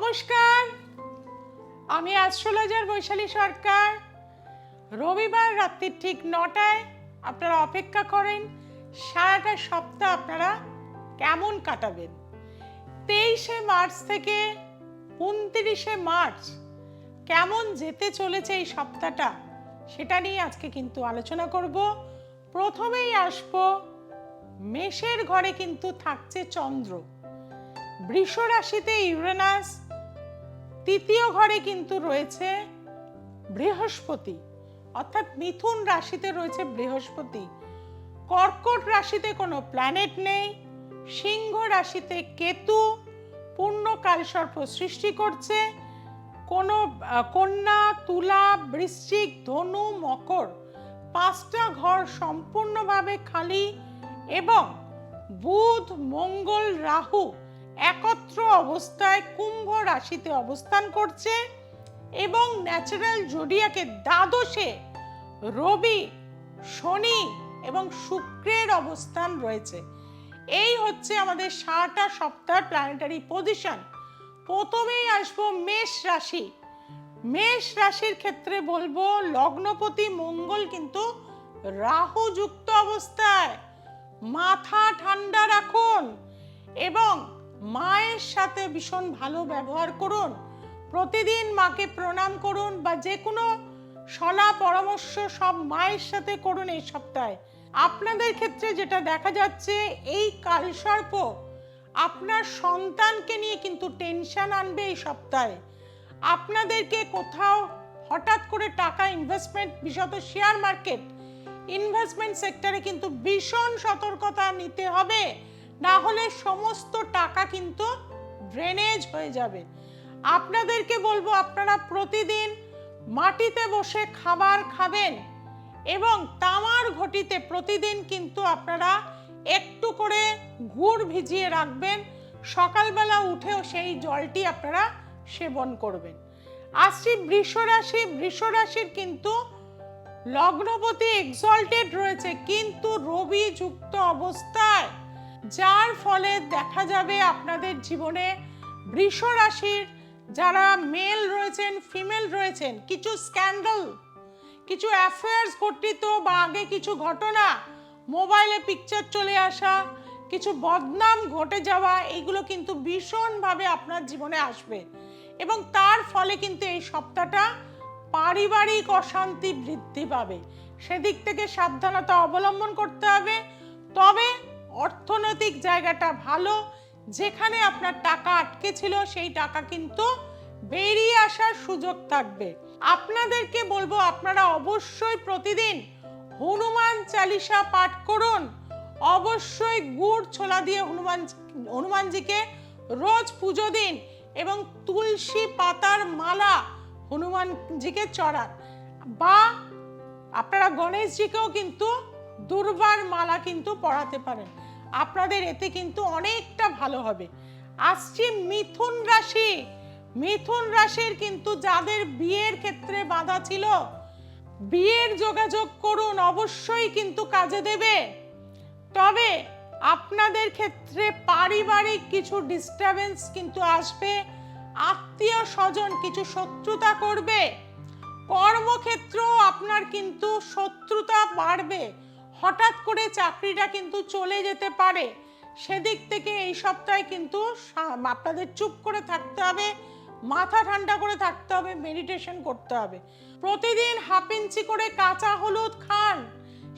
নমস্কার, আমি অ্যাস্ট্রোলজার বৈশালী সরকার। রবিবার রাত্রি ঠিক 9টায় আপনারা অপেক্ষা করেন সারাটা সপ্তাহ আপনারা কেমন কাটাবেন। 23শে মার্চ থেকে 29শে মার্চ কেমন যেতে চলেছে এই সপ্তাহটা, সেটা নিয়ে আজকে কিন্তু আলোচনা করব। প্রথমেই আসবো মেষের ঘরে কিন্তু থাকছে চন্দ্র, বৃষ রাশিতে ইউরেনাস, তৃতীয় ঘরে কিন্তু রয়েছে বৃহস্পতি, অর্থাৎ মিথুন রাশিতে রয়েছে বৃহস্পতি, কর্কট রাশিতে কোনো প্ল্যানেট নেই, সিংহ রাশিতে কেতু পূর্ণ কালসর্প সৃষ্টি করছে, কোনো কন্যা, তুলা, বৃশ্চিক, ধনু, মকর 5টা ঘর সম্পূর্ণভাবে খালি এবং বুধ, মঙ্গল, রাহু একত্র অবস্থায় কুম্ভ রাশিতে অবস্থান করছে এবং ন্যাচারাল জোডিয়াকে দ্বাদশে রবি, শনি এবং শুক্রের অবস্থান রয়েছে। এই হচ্ছে আমাদের সারাটা সপ্তাহের প্ল্যানেটারি পজিশন। প্রথমেই আসবো মেষ রাশি। মেষ রাশির ক্ষেত্রে বলবো লগ্নপতি মঙ্গল কিন্তু রাহু যুক্ত অবস্থায়। মাথা ঠান্ডা রাখুন এবং মায়ের সাথে ভীষণ ভালো ব্যবহার করুন। প্রতিদিন মাকে প্রণাম করুন বা যে কোনো সলা পরামর্শ সব মায়ের সাথে করুন এই সপ্তাহে। আপনাদের ক্ষেত্রে যেটা দেখা যাচ্ছে, এই কালসর্প আপনার সন্তানকে নিয়ে কিন্তু টেনশন আনবে এই সপ্তাহে। আপনাদেরকে কোথাও হঠাৎ করে টাকা ইনভেস্টমেন্ট, বিশেষত শেয়ার মার্কেট ইনভেস্টমেন্ট সেক্টরে কিন্তু ভীষণ সতর্কতা নিতে হবে, না হলে সমস্ত টাকা কিন্তু ড্রেনেজ হয়ে যাবে। আপনাদেরকে বলবো আপনারা প্রতিদিন মাটিতে বসে খাবার খাবেন এবং তামার ঘটিতে প্রতিদিন কিন্তু আপনারা একটু করে গুড় ভিজিয়ে রাখবেন, সকালবেলা উঠেও সেই জলটি আপনারা সেবন করবেন। আসছি বৃষ রাশি। বৃষ রাশির কিন্তু লগ্নপতি এক্সল্টেড রয়েছে কিন্তু রবি যুক্ত অবস্থায়, যার ফলে দেখা যাবে আপনাদের জীবনে বৃষ রাশির যারা মেল রয়েছেন, ফিমেল রয়েছেন, কিছু স্ক্যান্ডাল, কিছু অ্যাফেয়ার্স ঘটিত বা আগে কিছু ঘটনা, মোবাইলে পিকচার চলে আসা, কিছু বদনাম ঘটে যাওয়া, এইগুলো কিন্তু ভীষণভাবে আপনার জীবনে আসবে এবং তার ফলে কিন্তু এই সপ্তাহটা পারিবারিক অশান্তি বৃদ্ধি পাবে। সেদিক থেকে সাবধানতা অবলম্বন করতে হবে। তবে অর্থনৈতিক জায়গাটা ভালো, যেখানে আপনার টাকা আটকে ছিল সেই টাকা কিন্তু বেরিয়ে আসার সুযোগ থাকবে। আপনাদেরকে বলবো আপনারা অবশ্যই প্রতিদিন হনুমান চালিসা পাঠ করুন, অবশ্যই গুড় ছোলা দিয়ে হনুমানজিকে রোজ পুজো দিন এবং তুলসী পাতার মালা হনুমানজিকে চড়ান, বা আপনারা গণেশজিকেও কিন্তু দুর্বার মালা কিন্তু পড়াতে পারেন। আপনাদের এতে কিন্তু অনেকটা ভালো হবে। আসছি মিথুন রাশি। মিথুন রাশির কিন্তু যাদের বিয়ের ক্ষেত্রে বাধা ছিল, বিয়ের যোগাযোগ করুন, অবশ্যই কিন্তু কাজে দেবে। তবে আপনাদের ক্ষেত্রে পারিবারিক কিছু ডিস্টারবেন্স কিন্তু আসবে, আত্মীয় স্বজন কিছু শত্রুতা করবে, কর্মক্ষেত্রেও আপনার কিন্তু শত্রুতা বাড়বে, হঠাৎ করে চাকরিটা কিন্তু চলে যেতে পারে। সেদিক থেকে এই সপ্তাহে কিন্তু আপনাদের চুপ করে থাকতে হবে, মাথা ঠান্ডা করে থাকতে হবে, মেডিটেশন করতে হবে। প্রতিদিন হাফ ইঞ্চি করে কাঁচা হলুদ খান,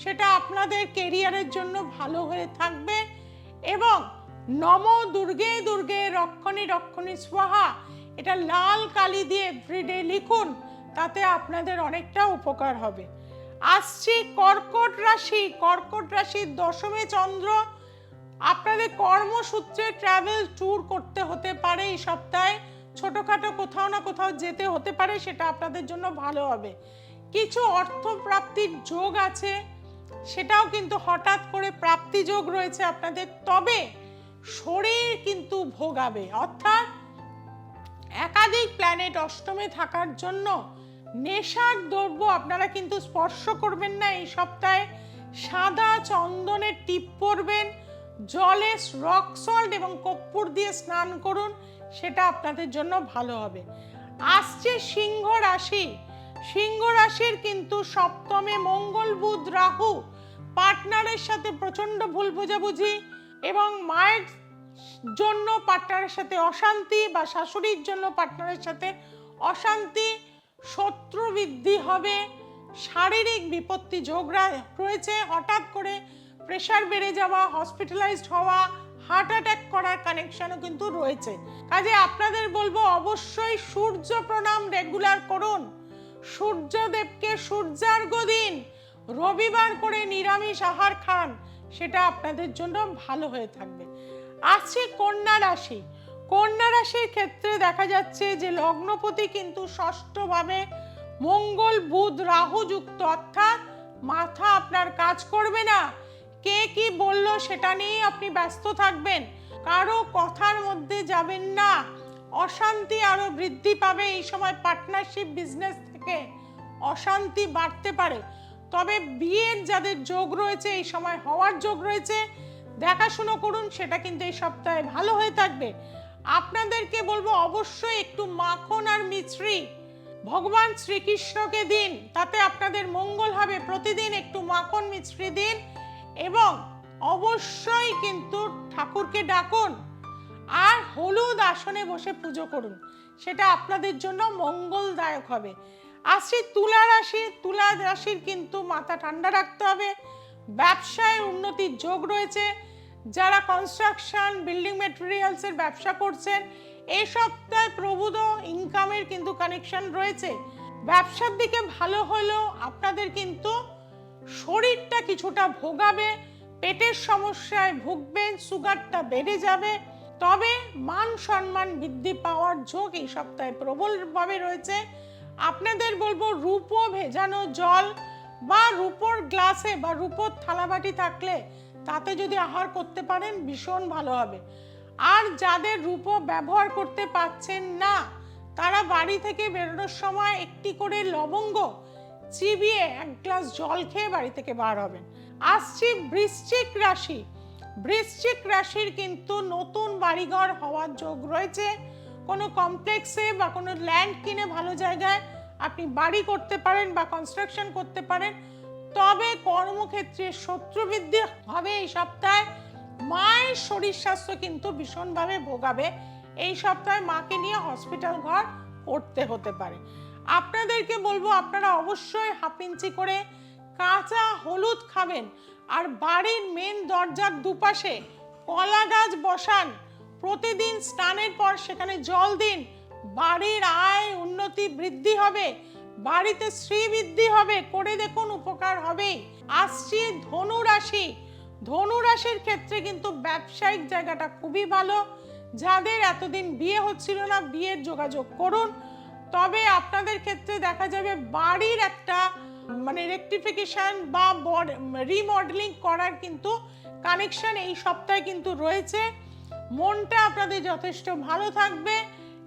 সেটা আপনাদের কেরিয়ারের জন্য ভালো হয়ে থাকবে। এবং নম দুর্গে দুর্গে রক্ষণী রক্ষণী স্বাহা, এটা লাল কালি দিয়ে এভরিডে লিখুন, তাতে আপনাদের অনেকটা উপকার হবে। আসছি কর্কট রাশি। কর্কট রাশির দশমে চন্দ্র। আপনাদের কর্মসূত্রে ট্রাভেল ট্যুর করতে হতে পারে এই সপ্তাহে, ছোটখাটো কোথাও না কোথাও যেতে হতে পারে, সেটা আপনাদের জন্য ভালো হবে। কিছু অর্থ প্রাপ্তির যোগ আছে, সেটাও কিন্তু হঠাৎ করে প্রাপ্তি যোগ রয়েছে আপনাদের। তবে শরীর কিন্তু ভোগাবে, অর্থাৎ একাধিক প্ল্যানেট অষ্টমে থাকার জন্য নেশার দ্রব্য আপনারা কিন্তু স্পর্শ করবেন না এই সপ্তাহে। সাদা চন্দনের টিপ পরবেন, জলে রক সল্ট এবং কর্পূর দিয়ে স্নান করুন, সেটা আপনাদের জন্য ভালো হবে। আসছে সিংহ রাশি। সিংহ রাশির কিন্তু সপ্তমে মঙ্গল, বুধ, রাহু, পার্টনারের সাথে প্রচন্ড ভুল বোঝাবুঝি এবং মায়ের জন্য পার্টনারের সাথে অশান্তি বা শাশুড়ির জন্য পার্টনারের সাথে অশান্তি, শত্রু বৃদ্ধি হবে, শারীরিক বিপত্তি যোগ রয়েছে, হঠাৎ করে প্রেশার বেড়ে যাওয়া, হসপিটালাইজড হওয়া, হার্ট অ্যাটাক করার কানেকশনও কিন্তু রয়েছে। কাজে আপনাদের বলবো অবশ্যই সূর্য প্রণাম রেগুলার করুন, সূর্যদেবকে সূর্যার্ঘ্য দিন, রবিবার করে নিরামিষ আহার খান, সেটা আপনাদের জন্য ভালো হয়ে থাকবে। আসছে কন্যা রাশি। কন্যা রাশির ক্ষেত্রে দেখা যাচ্ছে যে লগ্নপতি কিন্তু ষষ্ঠভাবে মঙ্গল, বুধ, রাহু যুক্ত, অর্থাৎ মাথা আপনার কাজ করবে না, কে কি বললো সেটা নিয়ে আপনি ব্যস্ত থাকবেন, কারো কথার মধ্যে যাবেন না, অশান্তি আরো বৃদ্ধি পাবে। এই সময় পার্টনারশিপ বিজনেস থেকে অশান্তি বাড়তে পারে। তবে বিয়ের যাদের যোগ রয়েছে, এই সময় হওয়ার যোগ রয়েছে, দেখাশুনো করুন, সেটা কিন্তু এই সপ্তাহে ভালো হয়ে থাকবে। আপনাদেরকে বলবো অবশ্যই একটু মাখন আর মিছরি ভগবান শ্রীকৃষ্ণকে দিন, তাতে আপনাদের মঙ্গল হবে। প্রতিদিন একটু মাখন মিছরি দিন এবং অবশ্যই কিন্তু ঠাকুরকে ডাকুন আর হলুদ আসনে বসে পুজো করুন, সেটা আপনাদের জন্য মঙ্গলদায়ক হবে। আসছি তুলা রাশি। তুলা রাশির কিন্তু মাথা ঠান্ডা রাখতে হবে, ব্যবসায় উন্নতির যোগ রয়েছে। যারা কনস্ট্রাকশন, বিল্ডিং মেটেরিয়ালসের ব্যবসা করছেন, এই সপ্তাহে প্রভূত ইনকামের কিন্তু কানেকশন রয়েছে। ব্যবসার দিকে ভালো হলেও আপনাদের কিন্তু শরীরটা কিছুটা ভোগাবে, পেটের সমস্যায় ভুগবেন, সুগারটা বেড়ে যাবে। তবে মান সম্মান বৃদ্ধি পাওয়ার যোগ এই সপ্তাহে প্রবলভাবে রয়েছে। আপনাদের বলবো রূপো ভেজানো জল বা রূপোর গ্লাসে বা রূপোর থালাবাটি থাকলে তাতে যদি আহার করতে পারেন ভীষণ ভালো হবে। আর যাদের রূপো ব্যবহার করতে পারছেন না, তারা বাড়ি থেকে বেরোনোর সময় একটি করে লবঙ্গ চিবিয়ে এক গ্লাস জল খেয়ে বাড়ি থেকে বার হবেন। আসছি বৃশ্চিক রাশি। বৃশ্চিক রাশির কিন্তু নতুন বাড়িঘর হওয়ার যোগ রয়েছে। কোনো কমপ্লেক্সে বা কোনো ল্যান্ড কিনে ভালো জায়গায় আপনি বাড়ি করতে পারেন বা কনস্ট্রাকশন করতে পারেন। তবে কর্মক্ষেত্রে শত্রু বৃদ্ধি হবে এই সপ্তাহে। মায়ের শরীর স্বাস্থ্য কিন্তু ভীষণভাবে ভোগাবে। এই সপ্তাহে মাকে নিয়ে হসপিটাল ঘর করতে হতে পারে। আপনাদেরকে বলবো আপনারা অবশ্যই হাফ ইঞ্চি করে কাঁচা হলুদ খাবেন আর বাড়ির মেন দরজার দুপাশে কলা গাছ বসান। প্রতিদিন স্নানের পর সেখানে জল দিন। বাড়ির আয় উন্নতি বৃদ্ধি হবে, বাড়িতে শ্রী বৃদ্ধি হবে, করে দেখুন উপকার হবেই। আসছি ধনু রাশি। ধনু রাশির ক্ষেত্রে কিন্তু ব্যবসায়িক জায়গাটা খুবই ভালো। যাদের এতদিন বিয়ে হচ্ছিল না, বিয়ের যোগাযোগ করুন। তবে আপনাদের ক্ষেত্রে দেখা যাবে বাড়ির একটা রেকটিফিকেশন বা রিমডেলিং করার কিন্তু কানেকশন এই সপ্তাহে কিন্তু রয়েছে। মনটা আপনাদের যথেষ্ট ভালো থাকবে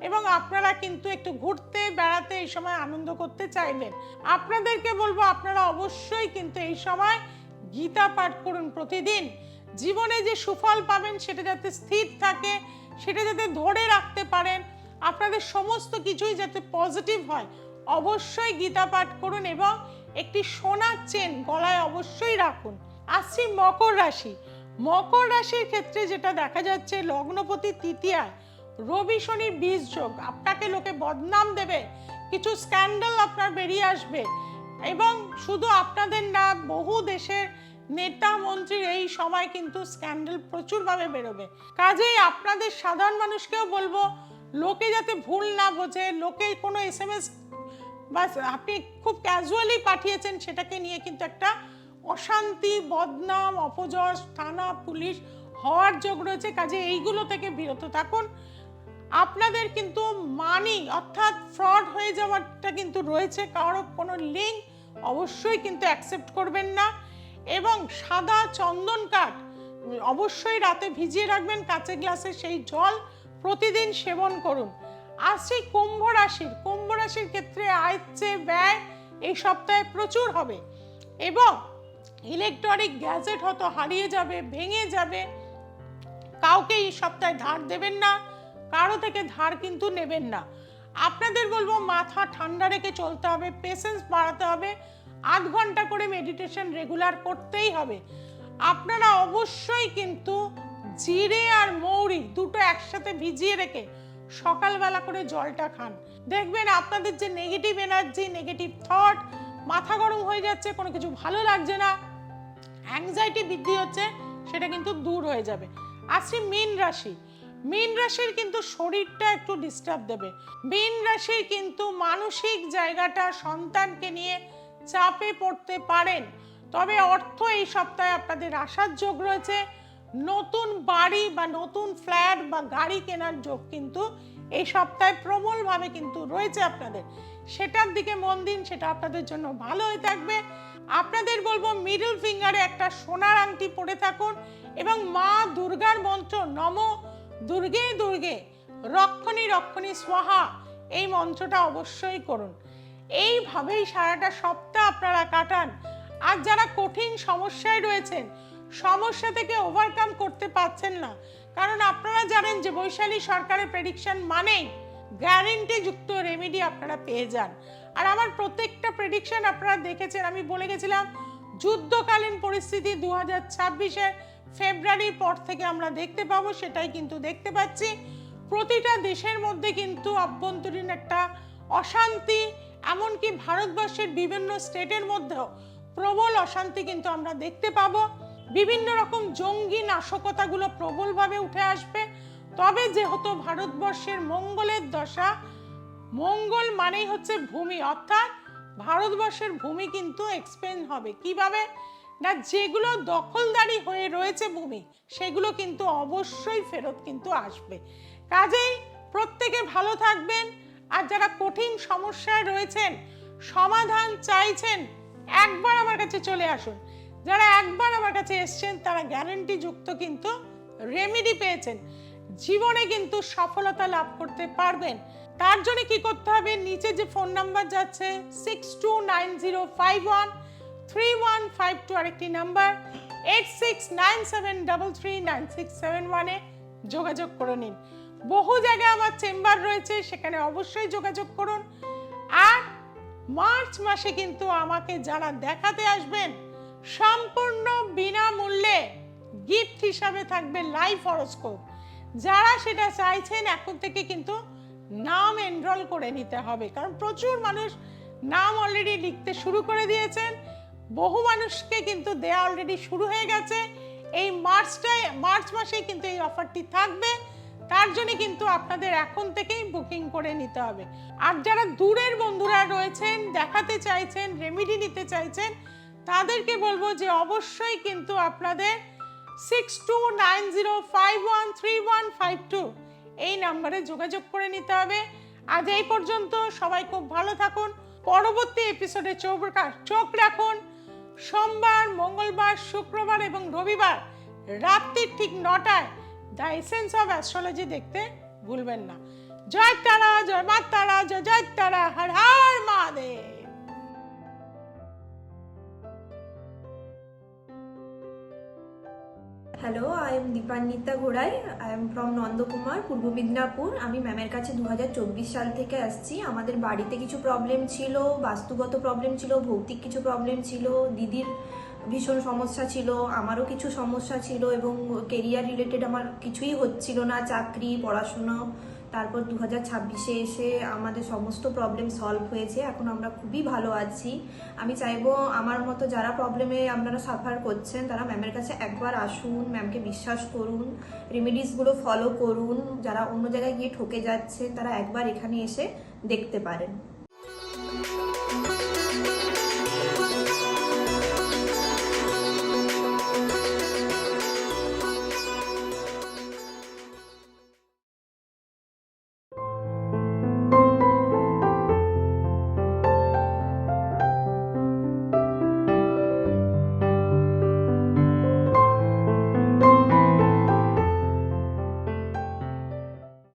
এবং আপনারা কিন্তু একটু ঘুরতে বেড়াতে এই সময় আনন্দ করতে চাইবেন। আপনাদেরকে বলবো আপনারা অবশ্যই কিন্তু এই সময় গীতা পাঠ করুন প্রতিদিন। জীবনে যে সুফল পাবেন সেটা যাতে স্থির থাকে, সেটা যাতে ধরে রাখতে পারেন, আপনাদের সমস্ত কিছুই যাতে পজিটিভ হয়, অবশ্যই গীতা পাঠ করুন এবং একটি সোনার চেন গলায় অবশ্যই রাখুন। আসছি মকর রাশি। মকর রাশির ক্ষেত্রে যেটা দেখা যাচ্ছে লগ্নপতি তৃতীয়ায়, রবি শনি বীজ যোগ, আপনাকে লোকে বদনাম দেবে, কিছু স্ক্যান্ডাল আপনার বেরিয়ে আসবে এবং শুধু আপনাদের না, বহু দেশের নেতা মন্ত্রীর এই সময় কিন্তু স্ক্যান্ডাল প্রচুরভাবে বেরোবে। কাজেই আপনাদের সাধারণ মানুষকেও বলবো লোকে যাতে ভুল না বোঝে, লোকে কোনো SMS বা আপনি খুব ক্যাজুয়ালি পাঠিয়েছেন সেটাকে নিয়ে কিন্তু একটা অশান্তি, বদনাম, অপযশ, থানা, পুলিশ হওয়ার যোগ রয়েছে। কাজে এইগুলো থেকে বিরত থাকুন। আপনাদের কিন্তু মানি অর্থাৎ ফ্রড হয়ে যাওয়াটা কিন্তু রয়েছে, কারো কোনো লিঙ্ক অবশ্যই কিন্তু অ্যাকসেপ্ট করবেন না। এবং সাদা চন্দন কাঠ অবশ্যই রাতে ভিজিয়ে রাখবেন কাঁচের গ্লাসে, সেই জল প্রতিদিন সেবন করুন। আসছি কুম্ভ রাশির। কুম্ভ রাশির ক্ষেত্রে আয়ের চেয়ে ব্যয় এই সপ্তাহে প্রচুর হবে এবং ইলেকট্রনিক গ্যাজেট হয়তো হারিয়ে যাবে, ভেঙে যাবে। কাউকে এই সপ্তাহে ধার দেবেন না, কারো থেকে ধার কিন্তু নেবেন না। আপনাদের বলবো মাথা ঠান্ডা রেখে চলতে হবে, পেশেন্স বাড়াতে হবে, 8 ঘন্টা করে মেডিটেশন রেগুলার করতেই হবে। আপনারা অবশ্যই কিন্তু জিরে আর মৌরি দুটো একসাথে ভিজিয়ে রেখে সকালবেলা করে জলটা খান। দেখবেন আপনাদের যে নেগেটিভ এনার্জি, নেগেটিভ থট, মাথা গরম হয়ে যাচ্ছে, কোনো কিছু ভালো লাগছে না, অ্যাংজাইটি বৃদ্ধি হচ্ছে, সেটা কিন্তু দূর হয়ে যাবে। আসি মীন রাশি। মীন রাশির কিন্তু শরীরটা একটু ডিস্টার্ব দেবে। মীন রাশির কিন্তু মানসিক জায়গাটা সন্তানকে নিয়ে চাপে পড়তে পারেন। তবে অর্থ এই সপ্তাহে আপনাদের আসার যোগ রয়েছে। নতুন বাড়ি বা নতুন ফ্ল্যাট বা গাড়ি কেনার যোগ কিন্তু এই সপ্তাহে প্রবলভাবে কিন্তু রয়েছে আপনাদের। সেটার দিকে মন দিন, সেটা আপনাদের জন্য ভালো হয়ে থাকবে। আপনাদের বলবো মিডল ফিঙ্গারে একটা সোনার আংটি পরে থাকুন এবং মা দুর্গার মন্ত্র নম দুর্গে দুর্গে রক্ষণী রক্ষণী স্বাহা এই মন্ত্রটা অবশ্যই করুন। এইভাবেই সারাটা সপ্তাহ আপনারা কাটান। আর যারা কঠিন সমস্যায় রয়েছেন, সমস্যা থেকে ওভারকাম করতে পারছেন না, কারণ আপনারা জানেন যে বৈশালী সরকারের প্রেডিকশন মানেই গ্যারেন্টি যুক্ত রেমেডি আপনারা পেয়ে যান। আর আমার প্রত্যেকটা প্রেডিকশন আপনারা দেখেছেন, আমি বলে গেছিলাম যুদ্ধকালীন পরিস্থিতি 2026-এর ফেব্রুয়ারির পর থেকে আমরা দেখতে পাবো, সেটাই কিন্তু দেখতে পাচ্ছি। প্রতিটা দেশের মধ্যে কিন্তু অভ্যন্তরীণ একটা অশান্তি, এমনকি ভারতবর্ষের বিভিন্ন স্টেটের মধ্যেও প্রবল অশান্তি কিন্তু আমরা দেখতে পাবো। বিভিন্ন রকম জঙ্গি নাশকতাগুলো প্রবলভাবে উঠে আসবে। তবে যেহেতু ভারতবর্ষের মঙ্গলের দশা, মঙ্গল মানেই হচ্ছে ভূমি, অর্থাৎ ভারতবর্ষের ভূমি কিন্তু এক্সপেন্ড হবে। কিভাবে না, যেগুলো দখলদারি হয়ে রয়েছে ভূমি, সেগুলো কিন্তু অবশ্যই ফেরত কিন্তু আসবে। কাজেই প্রত্যেকে ভালো থাকবেন। আর যারা কঠিন সমস্যায় রয়েছেন, সমাধান চাইছেন, একবার আমার কাছে চলে আসুন। যারা একবার আমার কাছে এসছেন তারা গ্যারান্টি যুক্ত কিন্তু রেমেডি পেয়েছেন, জীবনে কিন্তু সফলতা লাভ করতে পারবেন। তার জন্য কি করতে হবে, নিচে যে ফোন নাম্বার যাচ্ছে 6290513152, আরেকটি নাম্বার 8697339671-এ যোগাযোগ করে নিন। বহু জায়গায় আমার চেম্বার রয়েছে, সেখানে অবশ্যই যোগাযোগ করুন। আর মার্চ মাসে কিন্তু আমাকে যারা দেখাতে আসবেন, সম্পূর্ণ বিনামূল্যে গিফট হিসাবে থাকবে লাইভ হরোস্কোপ। যারা সেটা চাইছেন এখন থেকে কিন্তু নাম এনরোল করে নিতে হবে, কারণ প্রচুর মানুষ নাম অলরেডি লিখতে শুরু করে দিয়েছেন। বহু মানুষকে কিন্তু দেয়া অলরেডি শুরু হয়ে গেছে। এই মার্চ মাসেই কিন্তু এই অফারটি থাকবে। তার জন্য কিন্তু আপনাদের এখন থেকেই বুকিং করে নিতে হবে। আর যারা দূরের বন্ধুরা রয়েছেন, দেখাতে চাইছেন, রেমেডি নিতে চাইছেন, তাদেরকে বলবো যে অবশ্যই কিন্তু আপনাদের 6290513152 এই নাম্বারে যোগাযোগ করে নিতে হবে। আজ এই পর্যন্ত, সবাই খুব ভালো থাকুন। পরবর্তী এপিসোডে চোখ রাখুন। সোমবার, মঙ্গলবার, শুক্রবার এবং রবিবার রাত্রি ঠিক 9টায় দ্য এসেন্স অফ অ্যাস্ট্রোলজি দেখতে ভুলবেন না। জয় তারা, জয় মা তারা, জয় জয় তারা, হর হর Mahadev. Hello, I am Dipanwita ঘোড়াই। I am from Nandakumar, Purba Midnapur. আমি ম্যামের কাছে 2024 সাল থেকে আসছি। আমাদের বাড়িতে কিছু প্রবলেম ছিল, বাস্তুগত প্রবলেম ছিল, ভৌতিক কিছু প্রবলেম ছিল, দিদির ভীষণ সমস্যা ছিল, আমারও কিছু সমস্যা ছিল এবং কেরিয়ার রিলেটেড আমার কিছুই হচ্ছিল না, চাকরি, পড়াশুনো। তারপর 2026-এ এসে আমাদের সমস্ত প্রবলেম সলভ হয়েছে। এখন আমরা খুবই ভালো আছি। আমি চাইবো আমার মতো যারা প্রবলেমে আপনারা সাফার করছেন, তারা ম্যামের কাছে একবার আসুন, ম্যামকে বিশ্বাস করুন, রেমেডিসগুলো ফলো করুন। যারা অন্য জায়গায় গিয়ে ঠকে যাচ্ছে, তারা একবার এখানে এসে দেখতে পারেন।